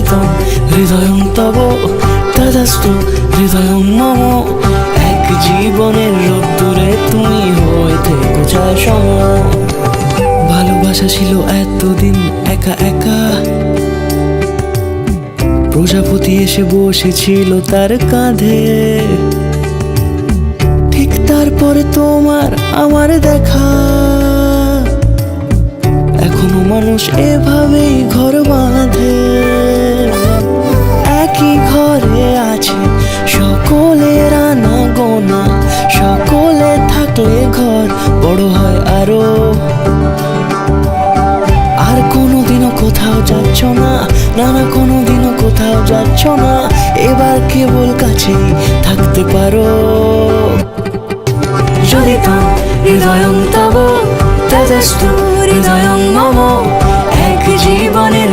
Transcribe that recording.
तं हृदयं तव तदस्तु हृदयं मम। এক জীবনের রোদ্দুরে তুমি হয়ে থেকো ছায়াসম। ভালোবাসা ছিল এতদিন একা একা, প্রজাপতি এসে বসেছিল তার কাঁধে। ঠিক তারপরে তোমার আমার দেখা, এখনো মানুষ এভাবেই ঘর বাঁধে। একই ঘরে আছে সকলের আনা গোনা, সকলে থাকলে ঘর বড় হয় আরো। আর কোনোদিনও কোথাও যাচ্ছ না, না না কোনোদিনও কোথাও যাচ্ছ না, এবার কেবল কাছেই থাকতে পারো। যদি तं হৃদয়ং তব তদস্তু হৃদয়ং মম। এক জীবনের